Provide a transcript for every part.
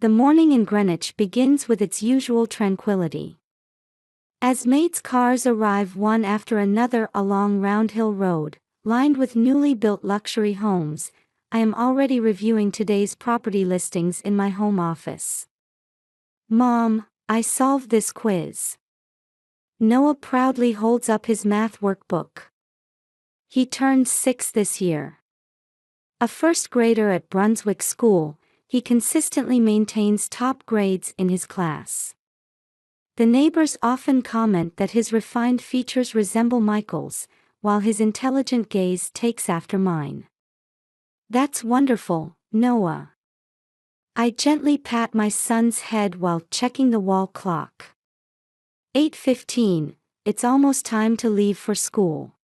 The morning in Greenwich begins with its usual tranquility. As maids' cars arrive one after another along Round Hill Road, lined with newly built luxury homes, I am already reviewing today's property listings in my home office. Mom, I solved this quiz. Noah proudly holds up his math workbook. He turned 6 this year. A first grader at Brunswick School, he consistently maintains top grades in his class. The neighbors often comment that his refined features resemble Michael's, while his intelligent gaze takes after mine. That's wonderful, Noah. I gently pat my son's head while checking the wall clock. 8:15, it's almost time to leave for school.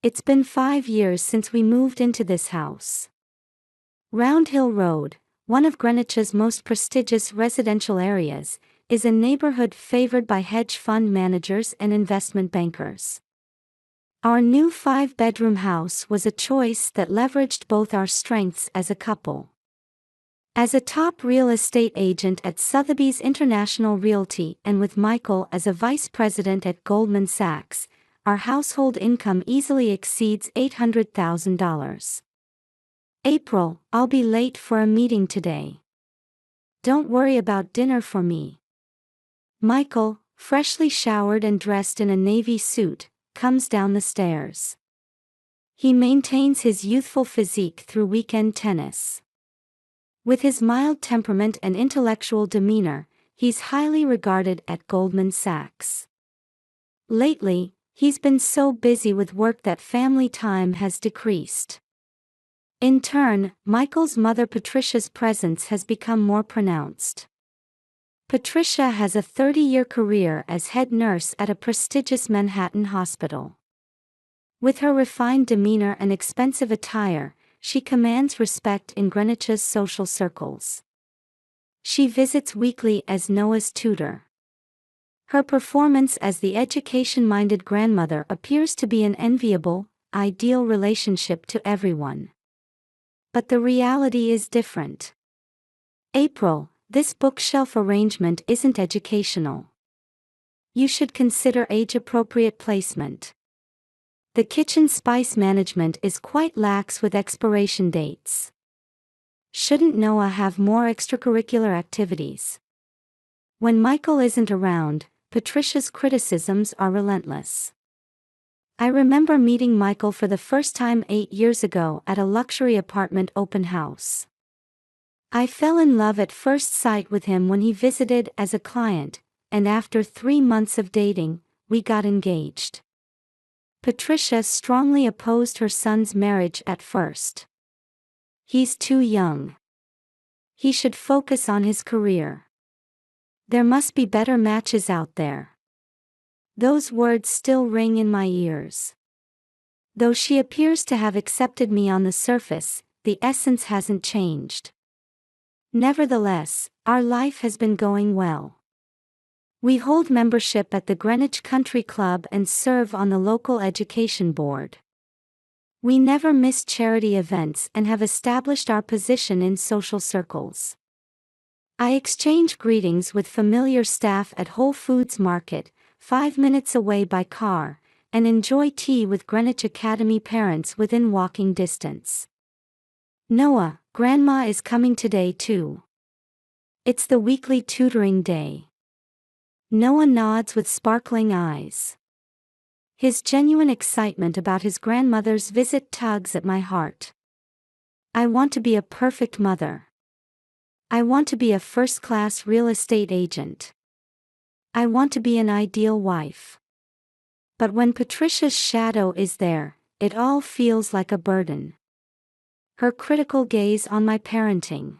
It's been 5 years since we moved into this house. Round Hill Road, one of Greenwich's most prestigious residential areas, is a neighborhood favored by hedge fund managers and investment bankers. Our new 5-bedroom house was a choice that leveraged both our strengths as a couple. As a top real estate agent at Sotheby's International Realty and with Michael as a vice president at Goldman Sachs, our household income easily exceeds $800,000. April, I'll be late for a meeting today. Don't worry about dinner for me. Michael, freshly showered and dressed in a navy suit, comes down the stairs. He maintains his youthful physique through weekend tennis. With his mild temperament and intellectual demeanor, he's highly regarded at Goldman Sachs. Lately, he's been so busy with work that family time has decreased. In turn, Michael's mother Patricia's presence has become more pronounced. Patricia has a 30-year career as head nurse at a prestigious Manhattan hospital. With her refined demeanor and expensive attire, she commands respect in Greenwich's social circles. She visits weekly as Noah's tutor. Her performance as the education-minded grandmother appears to be an enviable, ideal relationship to everyone. But the reality is different. April, this bookshelf arrangement isn't educational. You should consider age-appropriate placement. The kitchen spice management is quite lax with expiration dates. Shouldn't Noah have more extracurricular activities? When Michael isn't around, Patricia's criticisms are relentless. I remember meeting Michael for the first time 8 years ago at a luxury apartment open house. I fell in love at first sight with him when he visited as a client, and after 3 months of dating, we got engaged. Patricia strongly opposed her son's marriage at first. He's too young. He should focus on his career. There must be better matches out there. Those words still ring in my ears. Though she appears to have accepted me on the surface, the essence hasn't changed. Nevertheless, our life has been going well. We hold membership at the Greenwich Country Club and serve on the local education board. We never miss charity events and have established our position in social circles. I exchange greetings with familiar staff at Whole Foods Market, 5 minutes away by car, and enjoy tea with Greenwich Academy parents within walking distance. Noah, Grandma is coming today too. It's the weekly tutoring day. Noah nods with sparkling eyes. His genuine excitement about his grandmother's visit tugs at my heart. I want to be a perfect mother. I want to be a first-class real estate agent. I want to be an ideal wife. But when Patricia's shadow is there, it all feels like a burden. Her critical gaze on my parenting.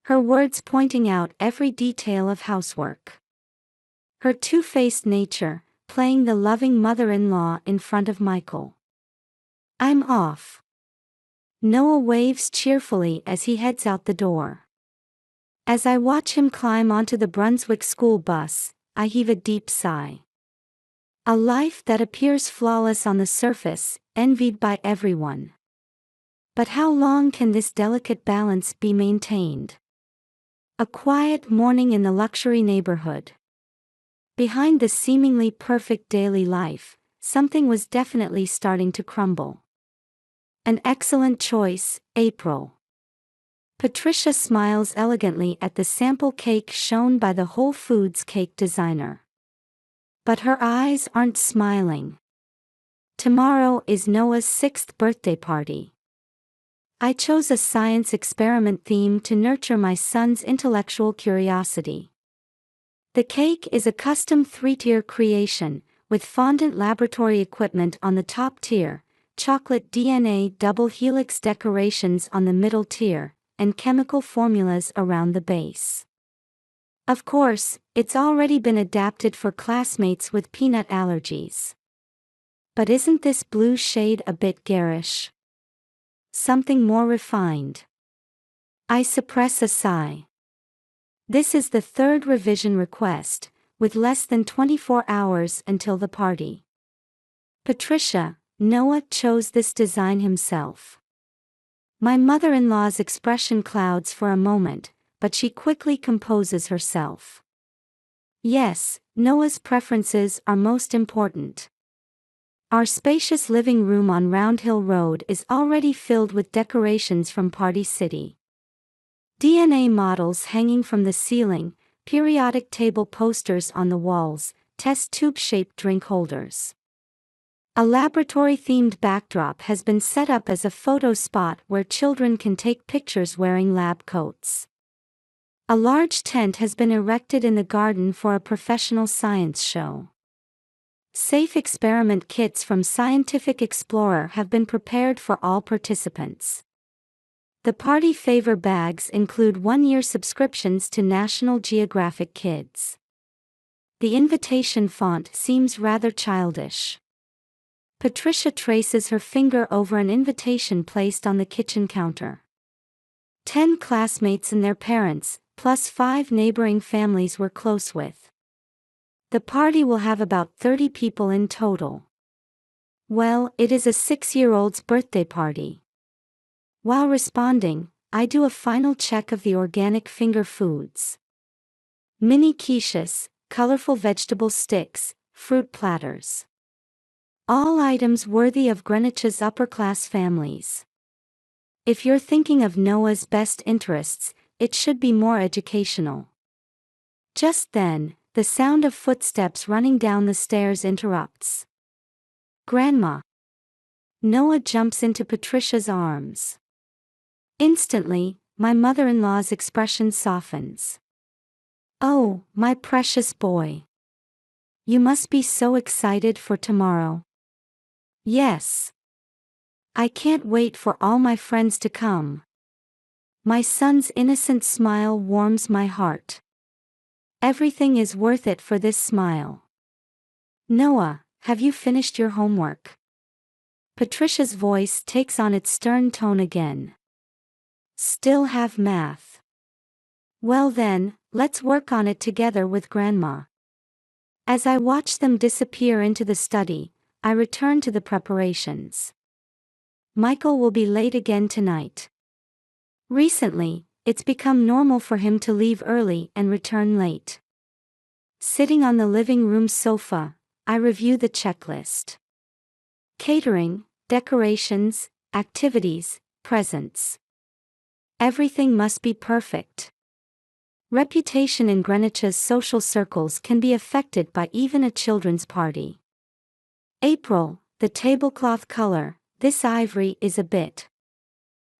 Her words pointing out every detail of housework. Her two-faced nature, playing the loving mother-in-law in front of Michael. I'm off. Noah waves cheerfully as he heads out the door. As I watch him climb onto the Brunswick school bus, I heave a deep sigh. A life that appears flawless on the surface, envied by everyone. But how long can this delicate balance be maintained? A quiet morning in the luxury neighborhood. Behind the seemingly perfect daily life, something was definitely starting to crumble. An excellent choice, April. Patricia smiles elegantly at the sample cake shown by the Whole Foods cake designer. But her eyes aren't smiling. Tomorrow is Noah's 6th birthday party. I chose a science experiment theme to nurture my son's intellectual curiosity. The cake is a custom 3-tier creation, with fondant laboratory equipment on the top tier, chocolate DNA double helix decorations on the middle tier, and chemical formulas around the base. Of course, it's already been adapted for classmates with peanut allergies. But isn't this blue shade a bit garish? Something more refined. I suppress a sigh. This is the 3rd revision request, with less than 24 hours until the party. Patricia, Noah chose this design himself. My mother-in-law's expression clouds for a moment, but she quickly composes herself. Yes, Noah's preferences are most important. Our spacious living room on Round Hill Road is already filled with decorations from Party City. DNA models hanging from the ceiling, periodic table posters on the walls, test tube-shaped drink holders. A laboratory-themed backdrop has been set up as a photo spot where children can take pictures wearing lab coats. A large tent has been erected in the garden for a professional science show. Safe experiment kits from Scientific Explorer have been prepared for all participants. The party favor bags include 1-year subscriptions to National Geographic Kids. The invitation font seems rather childish. Patricia traces her finger over an invitation placed on the kitchen counter. 10 classmates and their parents, plus 5 neighboring families we're close with. The party will have about 30 people in total. Well, it is a 6-year-old's birthday party. While responding, I do a final check of the organic finger foods. Mini quiches, colorful vegetable sticks, fruit platters. All items worthy of Greenwich's upper-class families. If you're thinking of Noah's best interests, it should be more educational. Just then, the sound of footsteps running down the stairs interrupts. Grandma. Noah jumps into Patricia's arms. Instantly, my mother-in-law's expression softens. Oh, my precious boy. You must be so excited for tomorrow. Yes. I can't wait for all my friends to come. My son's innocent smile warms my heart. Everything is worth it for this smile. Noah, have you finished your homework? Patricia's voice takes on its stern tone again. Still have math. Well then, let's work on it together with Grandma. As I watch them disappear into the study, I return to the preparations. Michael will be late again tonight. Recently, it's become normal for him to leave early and return late. Sitting on the living room sofa, I review the checklist. Catering, decorations, activities, presents. Everything must be perfect. Reputation in Greenwich's social circles can be affected by even a children's party. April, the tablecloth color, this ivory is a bit.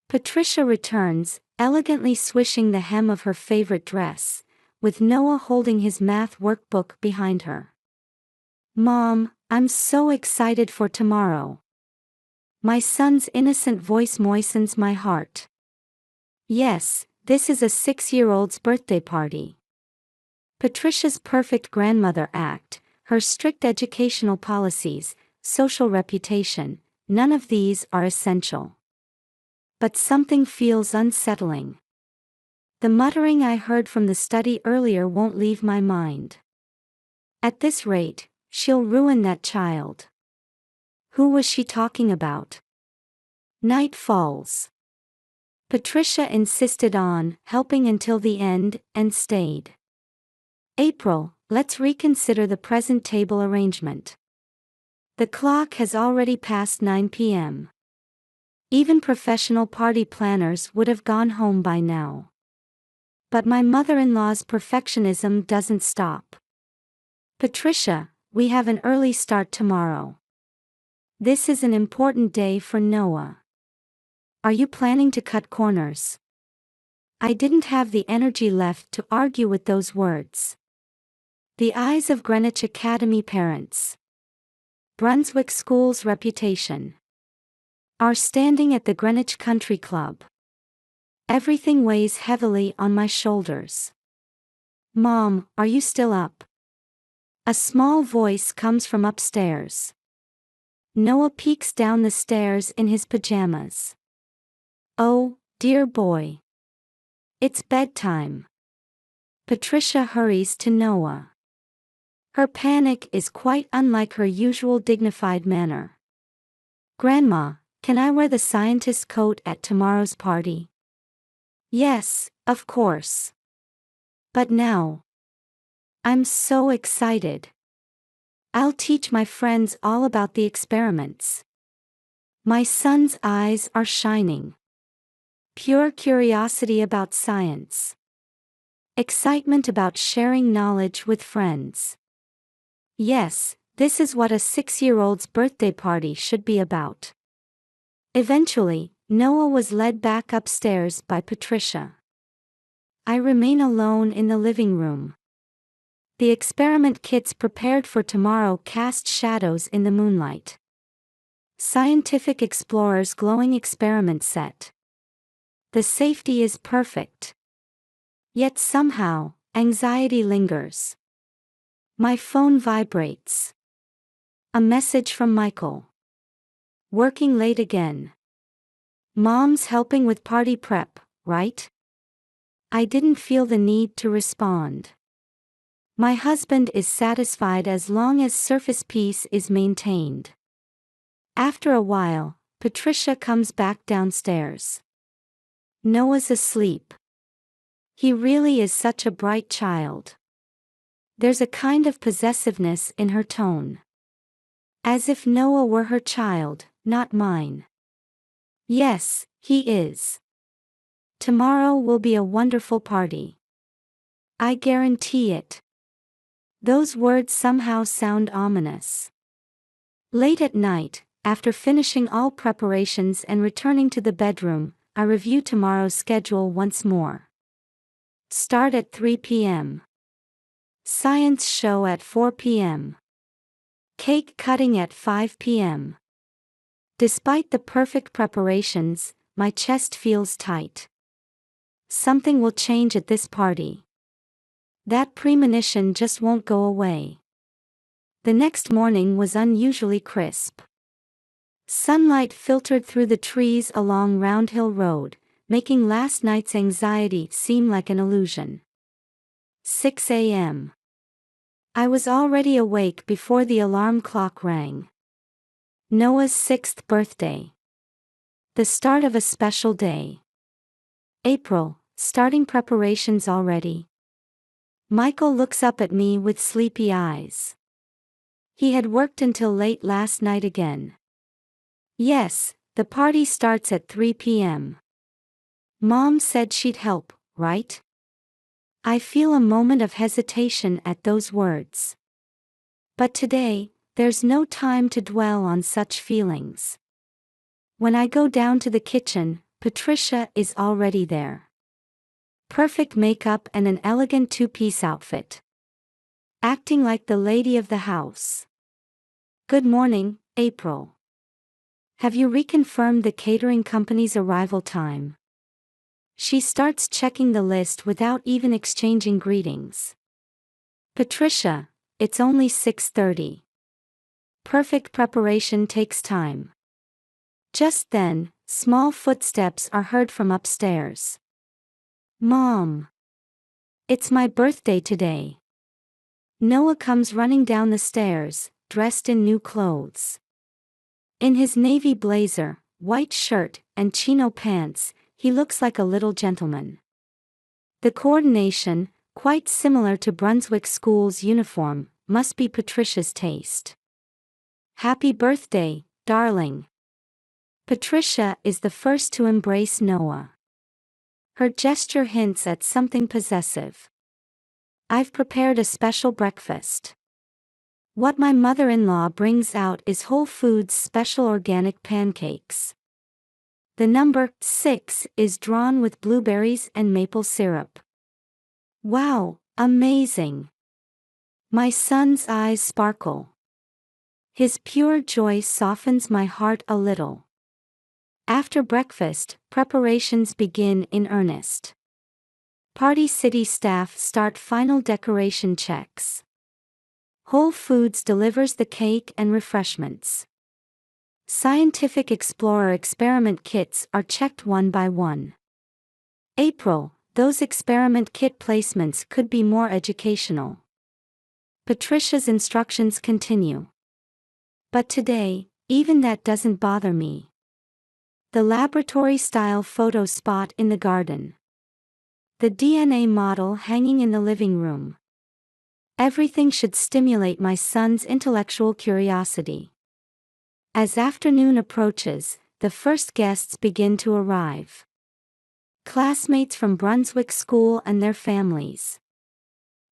Patricia returns, elegantly swishing the hem of her favorite dress, with Noah holding his math workbook behind her. Mom, I'm so excited for tomorrow. My son's innocent voice moistens my heart. Yes, this is a 6-year-old's birthday party. Patricia's perfect grandmother act, her strict educational policies, social reputation, none of these are essential. But something feels unsettling. The muttering I heard from the study earlier won't leave my mind. At this rate, she'll ruin that child. Who was she talking about? Night falls. Patricia insisted on helping until the end and stayed. April, let's reconsider the present table arrangement. The clock has already passed 9 p.m. Even professional party planners would have gone home by now. But my mother-in-law's perfectionism doesn't stop. Patricia, we have an early start tomorrow. This is an important day for Noah. Are you planning to cut corners? I didn't have the energy left to argue with those words. The eyes of Greenwich Academy parents. Brunswick School's reputation. Are standing at the Greenwich Country Club. Everything weighs heavily on my shoulders. Mom, are you still up? A small voice comes from upstairs. Noah peeks down the stairs in his pajamas. Oh, dear boy. It's bedtime. Patricia hurries to Noah. Her panic is quite unlike her usual dignified manner. Grandma, can I wear the scientist's coat at tomorrow's party? Yes, of course. But now. I'm so excited. I'll teach my friends all about the experiments. My son's eyes are shining. Pure curiosity about science. Excitement about sharing knowledge with friends. Yes, this is what a 6-year-old's birthday party should be about. Eventually, Noah was led back upstairs by Patricia. I remain alone in the living room. The experiment kits prepared for tomorrow cast shadows in the moonlight. Scientific explorer's glowing experiment set. The safety is perfect. Yet somehow, anxiety lingers. My phone vibrates. A message from Michael. Working late again. Mom's helping with party prep, right? I didn't feel the need to respond. My husband is satisfied as long as surface peace is maintained. After a while, Patricia comes back downstairs. Noah's asleep. He really is such a bright child. There's a kind of possessiveness in her tone. As if Noah were her child, not mine. Yes, he is. Tomorrow will be a wonderful party. I guarantee it. Those words somehow sound ominous. Late at night, after finishing all preparations and returning to the bedroom, I review tomorrow's schedule once more. Start at 3 p.m. Science show at 4 p.m. Cake cutting at 5 p.m. Despite the perfect preparations, my chest feels tight. Something will change at this party. That premonition just won't go away. The next morning was unusually crisp. Sunlight filtered through the trees along Round Hill Road, making last night's anxiety seem like an illusion. 6 a.m. I was already awake before the alarm clock rang. Noah's 6th birthday. The start of a special day. April, starting preparations already. Michael looks up at me with sleepy eyes. He had worked until late last night again. Yes, the party starts at 3 p.m. Mom said she'd help, right? I feel a moment of hesitation at those words. But today, there's no time to dwell on such feelings. When I go down to the kitchen, Patricia is already there. Perfect makeup and an elegant two-piece outfit. Acting like the lady of the house. Good morning, April. Have you reconfirmed the catering company's arrival time? She starts checking the list without even exchanging greetings. Patricia, it's only 6:30. Perfect preparation takes time. Just then, small footsteps are heard from upstairs. Mom. It's my birthday today. Noah comes running down the stairs, dressed in new clothes. In his navy blazer, white shirt, and chino pants, he looks like a little gentleman. The coordination, quite similar to Brunswick School's uniform, must be Patricia's taste. Happy birthday, darling. Patricia is the first to embrace Noah. Her gesture hints at something possessive. I've prepared a special breakfast. What my mother-in-law brings out is Whole Foods special organic pancakes. The number 6 is drawn with blueberries and maple syrup. Wow, amazing! My son's eyes sparkle. His pure joy softens my heart a little. After breakfast, preparations begin in earnest. Party City staff start final decoration checks. Whole Foods delivers the cake and refreshments. Scientific Explorer experiment kits are checked one by one. April, those experiment kit placements could be more educational. Patricia's instructions continue. But today, even that doesn't bother me. The laboratory-style photo spot in the garden. The DNA model hanging in the living room. Everything should stimulate my son's intellectual curiosity. As afternoon approaches, the first guests begin to arrive. Classmates from Brunswick School and their families.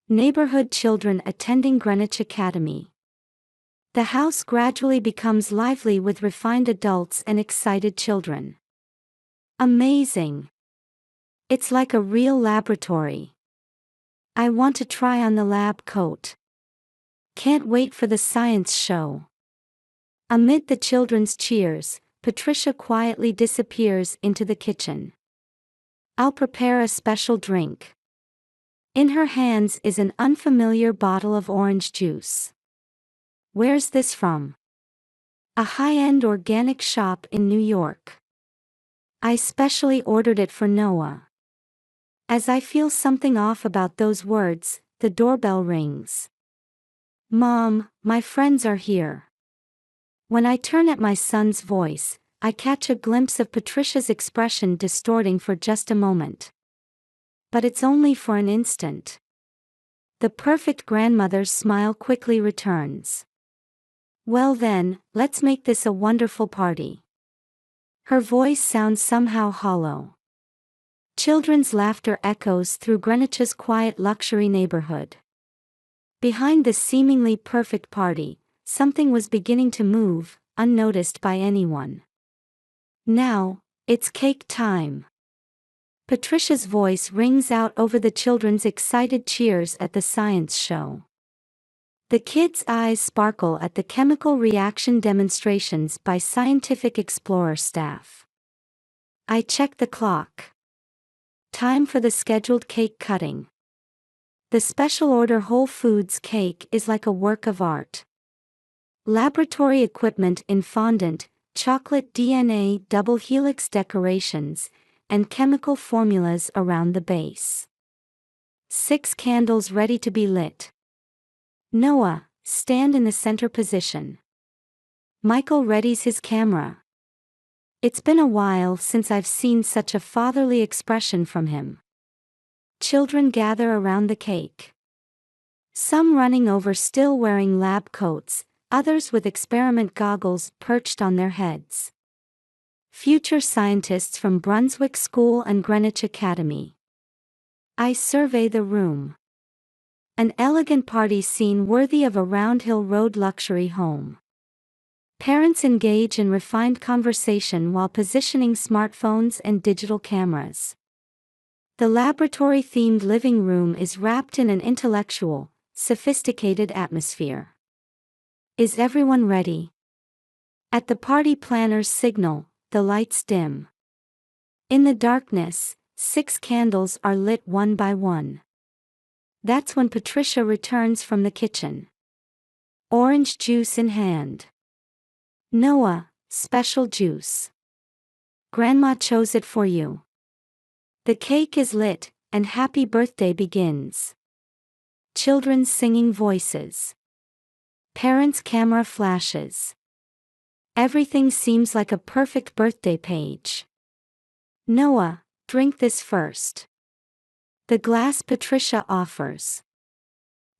Neighborhood children attending Greenwich Academy. The house gradually becomes lively with refined adults and excited children. Amazing! It's like a real laboratory. I want to try on the lab coat. Can't wait for the science show. Amid the children's cheers, Patricia quietly disappears into the kitchen. I'll prepare a special drink. In her hands is an unfamiliar bottle of orange juice. Where's this from? A high-end organic shop in New York. I specially ordered it for Noah. As I feel something off about those words, the doorbell rings. Mom, my friends are here. When I turn at my son's voice, I catch a glimpse of Patricia's expression distorting for just a moment. But it's only for an instant. The perfect grandmother's smile quickly returns. Well then, let's make this a wonderful party. Her voice sounds somehow hollow. Children's laughter echoes through Greenwich's quiet luxury neighborhood. Behind this seemingly perfect party, something was beginning to move, unnoticed by anyone. Now, it's cake time. Patricia's voice rings out over the children's excited cheers at the science show. The kids' eyes sparkle at the chemical reaction demonstrations by Scientific Explorer staff. I check the clock. Time for the scheduled cake cutting. The special order Whole Foods cake is like a work of art. Laboratory equipment in fondant, chocolate DNA double helix decorations, and chemical formulas around the base. 6 candles ready to be lit. Noah, stand in the center position. Michael readies his camera. It's been a while since I've seen such a fatherly expression from him. Children gather around the cake. Some running over still wearing lab coats, others with experiment goggles perched on their heads. Future scientists from Brunswick School and Greenwich Academy. I survey the room. An elegant party scene worthy of a Round Hill Road luxury home. Parents engage in refined conversation while positioning smartphones and digital cameras. The laboratory-themed living room is wrapped in an intellectual, sophisticated atmosphere. Is everyone ready? At the party planner's signal, the lights dim. In the darkness, 6 candles are lit one by one. That's when Patricia returns from the kitchen. Orange juice in hand. Noah, special juice. Grandma chose it for you. The cake is lit, and happy birthday begins. Children singing voices. Parents' camera flashes. Everything seems like a perfect birthday page. Noah, drink this first. The glass Patricia offers.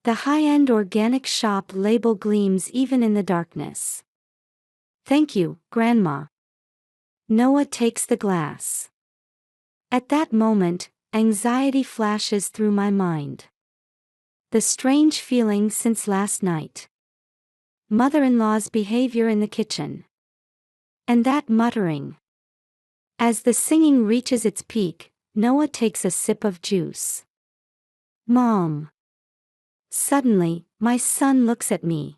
The high-end organic shop label gleams even in the darkness. Thank you, Grandma. Noah takes the glass. At that moment, anxiety flashes through my mind. The strange feeling since last night. Mother-in-law's behavior in the kitchen. And that muttering. As the singing reaches its peak, Noah takes a sip of juice. Mom. Suddenly, my son looks at me.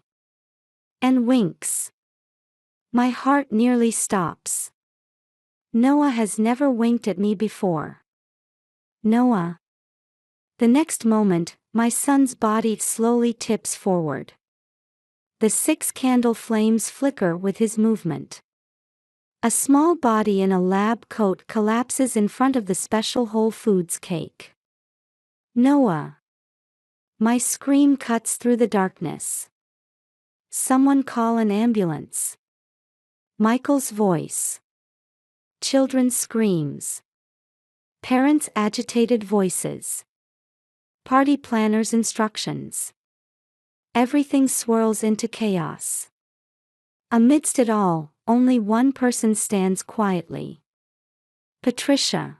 And winks. My heart nearly stops. Noah has never winked at me before. Noah. The next moment, my son's body slowly tips forward. The 6-candle flames flicker with his movement. A small body in a lab coat collapses in front of the special Whole Foods cake. Noah. My scream cuts through the darkness. Someone call an ambulance. Michael's voice. Children's screams. Parents' agitated voices. Party planners' instructions. Everything swirls into chaos. Amidst it all, only one person stands quietly. Patricia.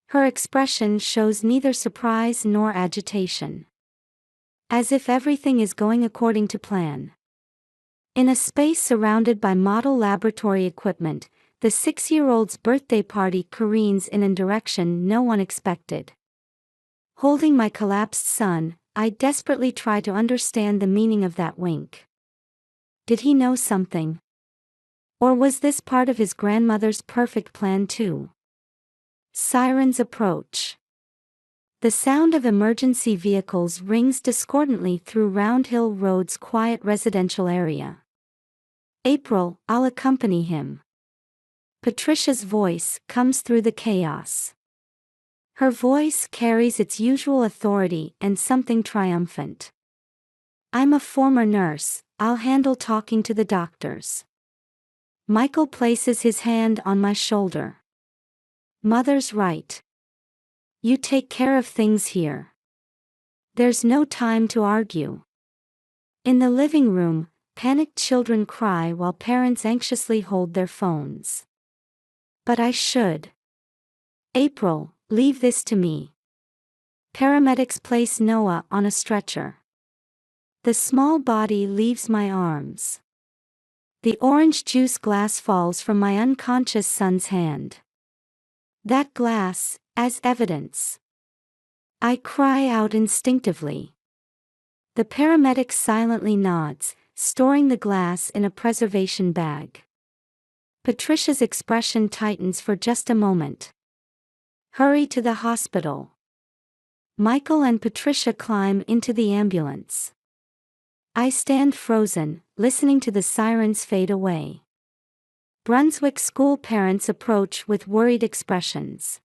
Her expression shows neither surprise nor agitation. As if everything is going according to plan. In a space surrounded by model laboratory equipment, the 6-year-old's birthday party careens in a direction no one expected. Holding my collapsed son, I desperately try to understand the meaning of that wink. Did he know something? Or was this part of his grandmother's perfect plan too? Sirens approach. The sound of emergency vehicles rings discordantly through Round Hill Road's quiet residential area. April, I'll accompany him. Patricia's voice comes through the chaos. Her voice carries its usual authority and something triumphant. I'm a former nurse, I'll handle talking to the doctors. Michael places his hand on my shoulder. Mother's right. You take care of things here. There's no time to argue. In the living room, panicked children cry while parents anxiously hold their phones. But I should. April, leave this to me. Paramedics place Noah on a stretcher. The small body leaves my arms. The orange juice glass falls from my unconscious son's hand. That glass, as evidence. I cry out instinctively. The paramedic silently nods, storing the glass in a preservation bag. Patricia's expression tightens for just a moment. Hurry to the hospital. Michael and Patricia climb into the ambulance. I stand frozen, listening to the sirens fade away. Brunswick school parents approach with worried expressions.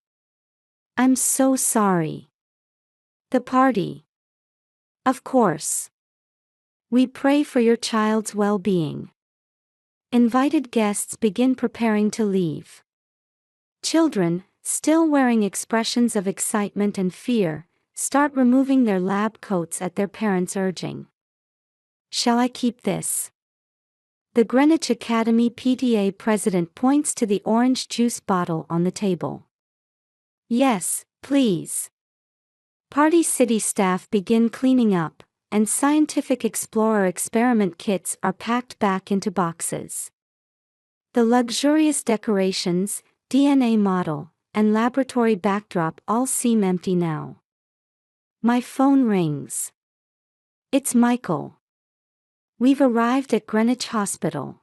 I'm so sorry. The party. Of course. We pray for your child's well-being. Invited guests begin preparing to leave. Children, still wearing expressions of excitement and fear, start removing their lab coats at their parents' urging. Shall I keep this? The Greenwich Academy PTA president points to the orange juice bottle on the table. Yes, please. Party City staff begin cleaning up, and scientific explorer experiment kits are packed back into boxes. The luxurious decorations, DNA model, and laboratory backdrop all seem empty now. My phone rings. It's Michael. We've arrived at Greenwich Hospital.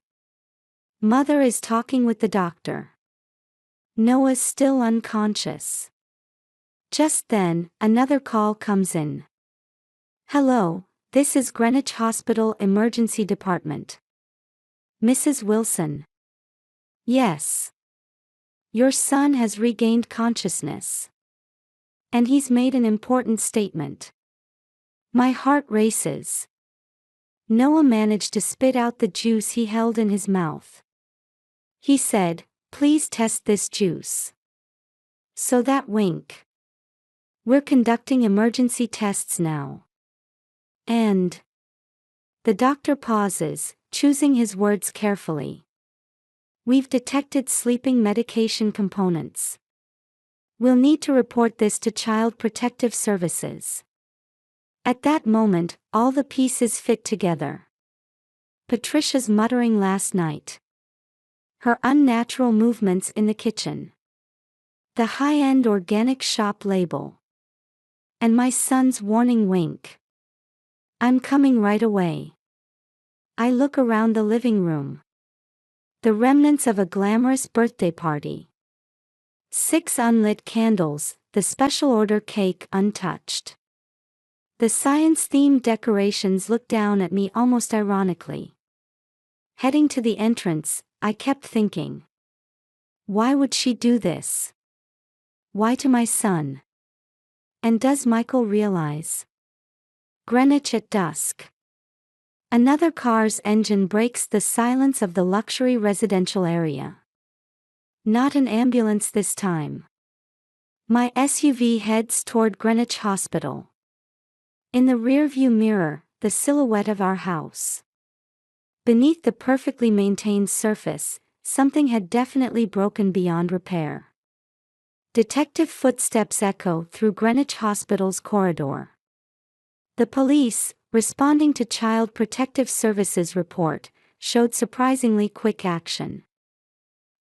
Mother is talking with the doctor. Noah's still unconscious. Just then, another call comes in. Hello, this is Greenwich Hospital Emergency Department. Mrs. Wilson. Yes. Your son has regained consciousness. And he's made an important statement. My heart races. Noah managed to spit out the juice he held in his mouth. He said, "Please test this juice." So that wink. We're conducting emergency tests now. And. The doctor pauses, choosing his words carefully. We've detected sleeping medication components. We'll need to report this to Child Protective Services. At that moment, all the pieces fit together. Patricia's muttering last night. Her unnatural movements in the kitchen. The high-end organic shop label. And my son's warning wink. I'm coming right away. I look around the living room. The remnants of a glamorous birthday party. 6 unlit candles, the special order cake untouched. The science-themed decorations look down at me almost ironically. Heading to the entrance, I kept thinking. Why would she do this? Why to my son? And does Michael realize? Greenwich at dusk. Another car's engine breaks the silence of the luxury residential area. Not an ambulance this time. My SUV heads toward Greenwich Hospital. In the rearview mirror, the silhouette of our house. Beneath the perfectly maintained surface, something had definitely broken beyond repair. Detective footsteps echo through Greenwich Hospital's corridor. The police, responding to Child Protective Services report, showed surprisingly quick action.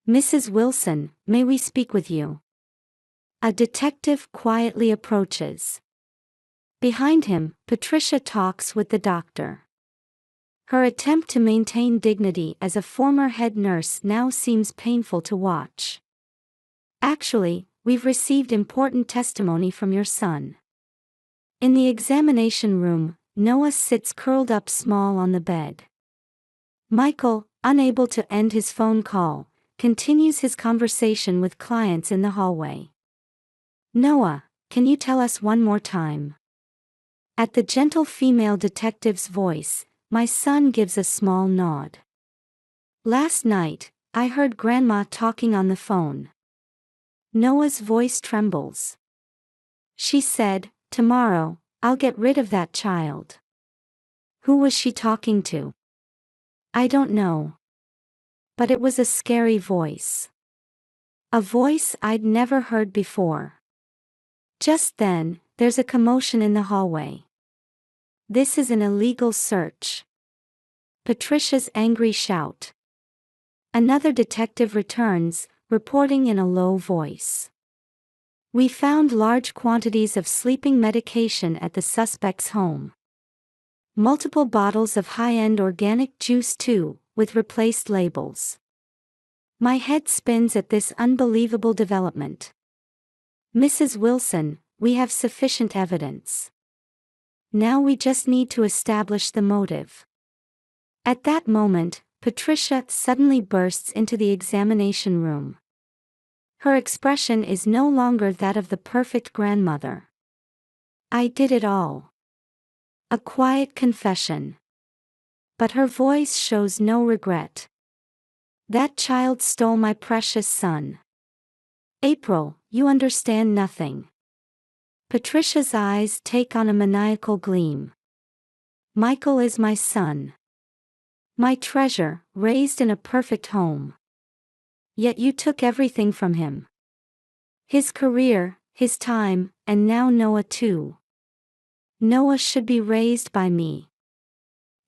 Mrs. Wilson, may we speak with you? A detective quietly approaches. Behind him, Patricia talks with the doctor. Her attempt to maintain dignity as a former head nurse now seems painful to watch. Actually, we've received important testimony from your son. In the examination room, Noah sits curled up small on the bed. Michael, unable to end his phone call, continues his conversation with clients in the hallway. Noah, can you tell us one more time? At the gentle female detective's voice, my son gives a small nod. Last night, I heard Grandma talking on the phone. Noah's voice trembles. She said, "Tomorrow, I'll get rid of that child." Who was she talking to? I don't know. But it was a scary voice. A voice I'd never heard before. Just then, there's a commotion in the hallway. This is an illegal search. Patricia's angry shout. Another detective returns, reporting in a low voice. We found large quantities of sleeping medication at the suspect's home. Multiple bottles of high-end organic juice too, with replaced labels. My head spins at this unbelievable development. Mrs. Wilson, we have sufficient evidence. Now we just need to establish the motive. At that moment, Patricia suddenly bursts into the examination room. Her expression is no longer that of the perfect grandmother. I did it all. A quiet confession. But her voice shows no regret. That child stole my precious son. April, you understand nothing. Patricia's eyes take on a maniacal gleam. Michael is my son. My treasure, raised in a perfect home. Yet you took everything from him. His career, his time, and now Noah too. Noah should be raised by me.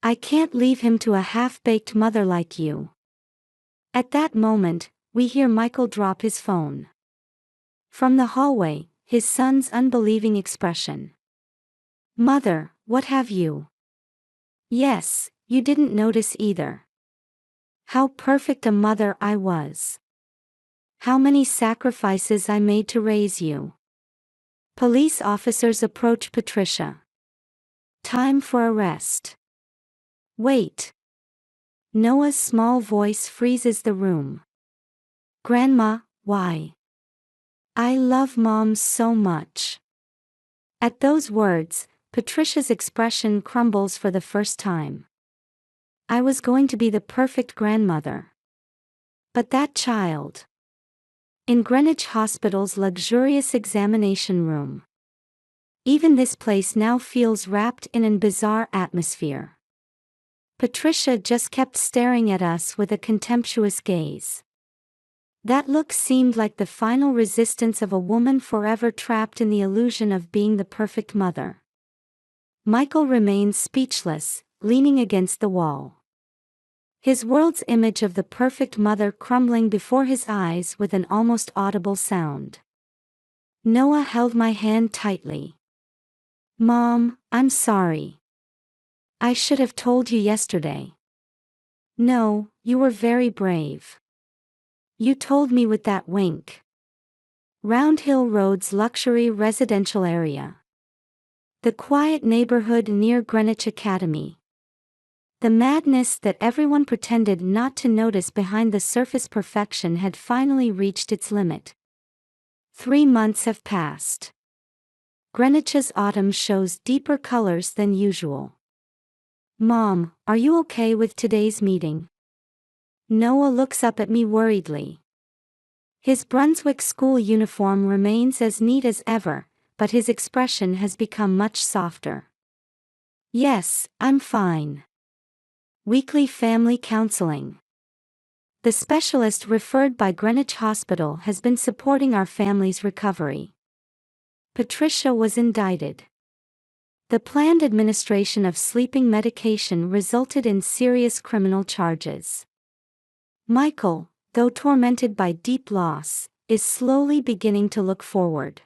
I can't leave him to a half-baked mother like you. At that moment, we hear Michael drop his phone. From the hallway, his son's unbelieving expression. Mother, what have you? Yes, you didn't notice either. How perfect a mother I was. How many sacrifices I made to raise you. Police officers approach Patricia. Time for arrest. Wait. Noah's small voice freezes the room. Grandma, why? I love Mom so much. At those words, Patricia's expression crumbles for the first time. I was going to be the perfect grandmother. But that child. In Greenwich Hospital's luxurious examination room. Even this place now feels wrapped in a bizarre atmosphere. Patricia just kept staring at us with a contemptuous gaze. That look seemed like the final resistance of a woman forever trapped in the illusion of being the perfect mother. Michael remained speechless, leaning against the wall. His world's image of the perfect mother crumbling before his eyes with an almost audible sound. Noah held my hand tightly. "Mom, I'm sorry. I should have told you yesterday." "No, you were very brave. You told me with that wink." Round Hill Road's luxury residential area. The quiet neighborhood near Greenwich Academy. The madness that everyone pretended not to notice behind the surface perfection had finally reached its limit. 3 months have passed. Greenwich's autumn shows deeper colors than usual. "Mom, are you okay with today's meeting?" Noah looks up at me worriedly. His Brunswick school uniform remains as neat as ever, but his expression has become much softer. "Yes, I'm fine." Weekly family counseling. The specialist referred by Greenwich Hospital has been supporting our family's recovery. Patricia was indicted. The planned administration of sleeping medication resulted in serious criminal charges. Michael, though tormented by deep loss, is slowly beginning to look forward.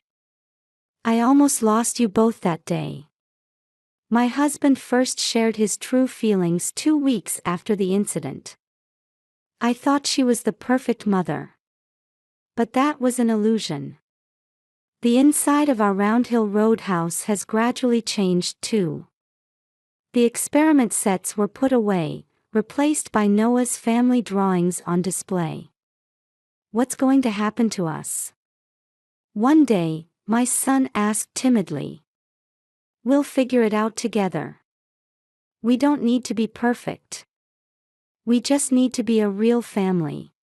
"I almost lost you both that day." My husband first shared his true feelings 2 weeks after the incident. "I thought she was the perfect mother. But that was an illusion." The inside of our Round Hill Road house has gradually changed too. The experiment sets were put away, replaced by Noah's family drawings on display. What's going to happen to us? One day, my son asked timidly. "We'll figure it out together. We don't need to be perfect. We just need to be a real family."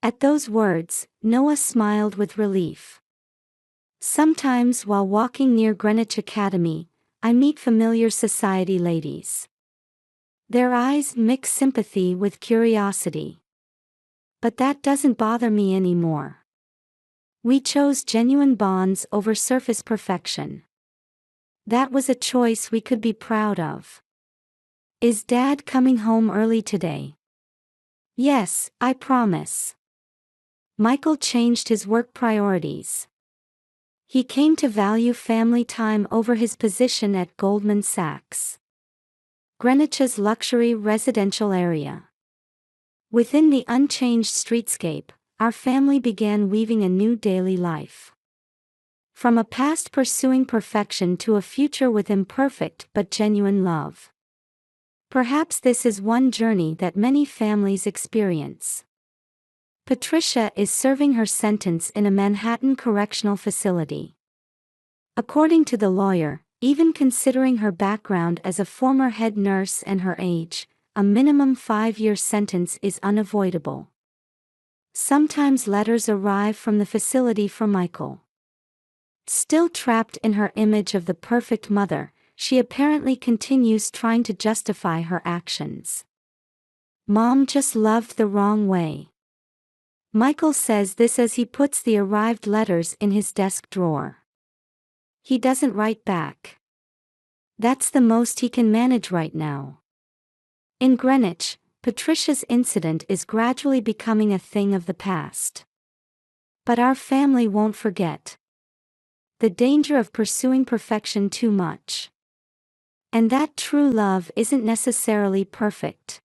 At those words, Noah smiled with relief. Sometimes while walking near Greenwich Academy, I meet familiar society ladies. Their eyes mix sympathy with curiosity. But that doesn't bother me anymore. We chose genuine bonds over surface perfection. That was a choice we could be proud of. "Is Dad coming home early today?" "Yes, I promise." Michael changed his work priorities. He came to value family time over his position at Goldman Sachs. Greenwich's luxury residential area. Within the unchanged streetscape, our family began weaving a new daily life. From a past pursuing perfection to a future with imperfect but genuine love. Perhaps this is one journey that many families experience. Patricia is serving her sentence in a Manhattan correctional facility. According to the lawyer, even considering her background as a former head nurse and her age, a minimum 5-year sentence is unavoidable. Sometimes letters arrive from the facility for Michael. Still trapped in her image of the perfect mother, she apparently continues trying to justify her actions. "Mom just loved the wrong way." Michael says this as he puts the arrived letters in his desk drawer. He doesn't write back. That's the most he can manage right now. In Greenwich, Patricia's incident is gradually becoming a thing of the past. But our family won't forget. The danger of pursuing perfection too much. And that true love isn't necessarily perfect.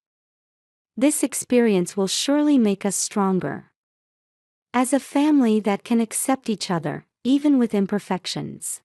This experience will surely make us stronger. As a family that can accept each other, even with imperfections.